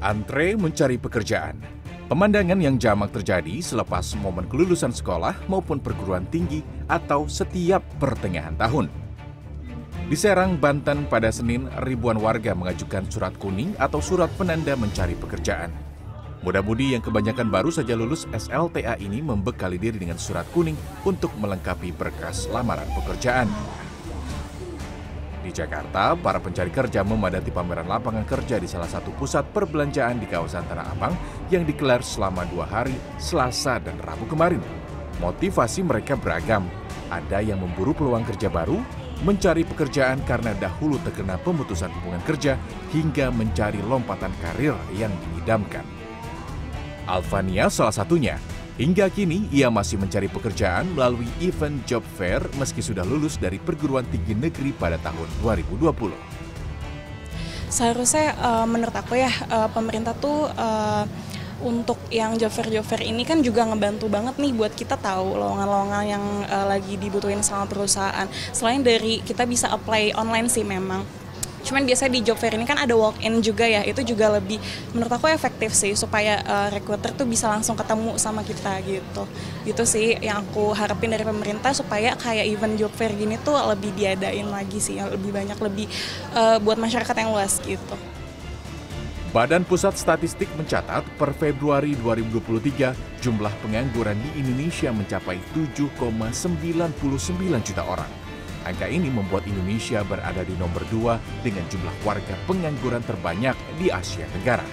Antre mencari pekerjaan. Pemandangan yang jamak terjadi selepas momen kelulusan sekolah maupun perguruan tinggi atau setiap pertengahan tahun. Di Serang, Banten pada Senin, ribuan warga mengajukan surat kuning atau surat penanda mencari pekerjaan. Muda-mudi yang kebanyakan baru saja lulus SLTA ini membekali diri dengan surat kuning untuk melengkapi berkas lamaran pekerjaan. Di Jakarta, para pencari kerja memadati pameran lapangan kerja di salah satu pusat perbelanjaan di kawasan Tanah Abang yang digelar selama 2 hari, Selasa dan Rabu kemarin. Motivasi mereka beragam. Ada yang memburu peluang kerja baru, mencari pekerjaan karena dahulu terkena pemutusan hubungan kerja, hingga mencari lompatan karir yang diidamkan. Alvania salah satunya. Hingga kini, ia masih mencari pekerjaan melalui event job fair meski sudah lulus dari perguruan tinggi negeri pada tahun 2020. Seharusnya menurut aku ya, pemerintah tuh untuk yang job fair ini kan juga ngebantu banget nih buat kita tahu lowongan-lowongan yang lagi dibutuhin sama perusahaan. Selain dari kita bisa apply online sih memang. Cuman biasanya di job fair ini kan ada walk-in juga ya, itu juga lebih menurut aku efektif sih supaya recruiter tuh bisa langsung ketemu sama kita gitu. Gitu sih yang aku harapin dari pemerintah supaya kayak event job fair gini tuh lebih diadain lagi sih, lebih banyak, lebih buat masyarakat yang luas gitu. Badan Pusat Statistik mencatat per Februari 2023 jumlah pengangguran di Indonesia mencapai 7,99 juta orang. Angka ini membuat Indonesia berada di nomor 2 dengan jumlah warga pengangguran terbanyak di Asia Tenggara.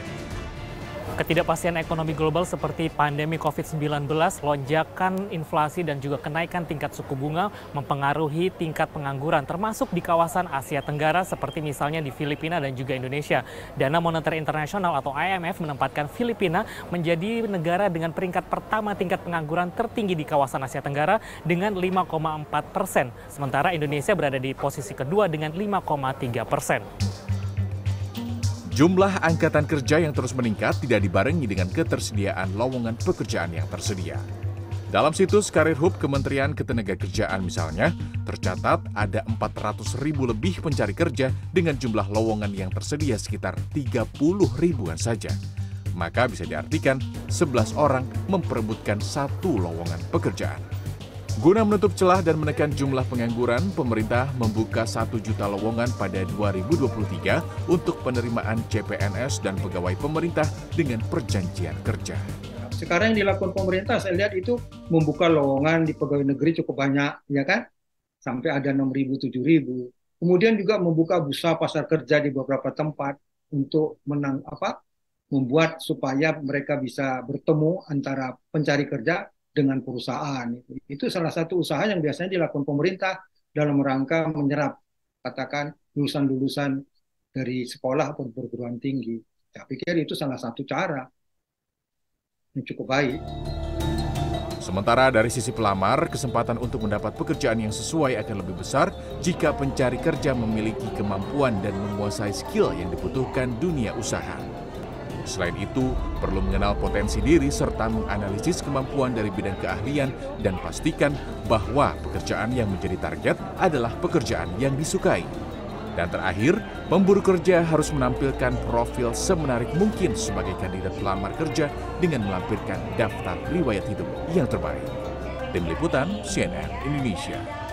Ketidakpastian ekonomi global seperti pandemi COVID-19, lonjakan inflasi dan juga kenaikan tingkat suku bunga mempengaruhi tingkat pengangguran termasuk di kawasan Asia Tenggara seperti misalnya di Filipina dan juga Indonesia. Dana Moneter Internasional atau IMF menempatkan Filipina menjadi negara dengan peringkat pertama tingkat pengangguran tertinggi di kawasan Asia Tenggara dengan 5,4%. Sementara Indonesia berada di posisi kedua dengan 5,3%. Jumlah angkatan kerja yang terus meningkat tidak dibarengi dengan ketersediaan lowongan pekerjaan yang tersedia. Dalam situs Karir Hub Kementerian Ketenagakerjaan misalnya, tercatat ada 400.000 lebih pencari kerja dengan jumlah lowongan yang tersedia sekitar 30 ribuan saja. Maka bisa diartikan 11 orang memperebutkan 1 lowongan pekerjaan. Guna menutup celah dan menekan jumlah pengangguran, pemerintah membuka 1 juta lowongan pada 2023 untuk penerimaan CPNS dan pegawai pemerintah dengan perjanjian kerja. Sekarang yang dilakukan pemerintah, saya lihat itu membuka lowongan di pegawai negeri cukup banyak, ya kan? Sampai ada 6.000, 7.000. Kemudian juga membuka bursa pasar kerja di beberapa tempat untuk membuat supaya mereka bisa bertemu antara pencari kerja dengan perusahaan. Itu salah satu usaha yang biasanya dilakukan pemerintah dalam rangka menyerap katakan lulusan-lulusan dari sekolah atau perguruan tinggi. Saya pikir itu salah satu cara yang cukup baik. Sementara dari sisi pelamar, kesempatan untuk mendapat pekerjaan yang sesuai akan lebih besar jika pencari kerja memiliki kemampuan dan menguasai skill yang dibutuhkan dunia usaha. Selain itu, perlu mengenal potensi diri serta menganalisis kemampuan dari bidang keahlian dan pastikan bahwa pekerjaan yang menjadi target adalah pekerjaan yang disukai. Dan terakhir, pemburu kerja harus menampilkan profil semenarik mungkin sebagai kandidat pelamar kerja dengan melampirkan daftar riwayat hidup yang terbaik. Tim Liputan CNN Indonesia.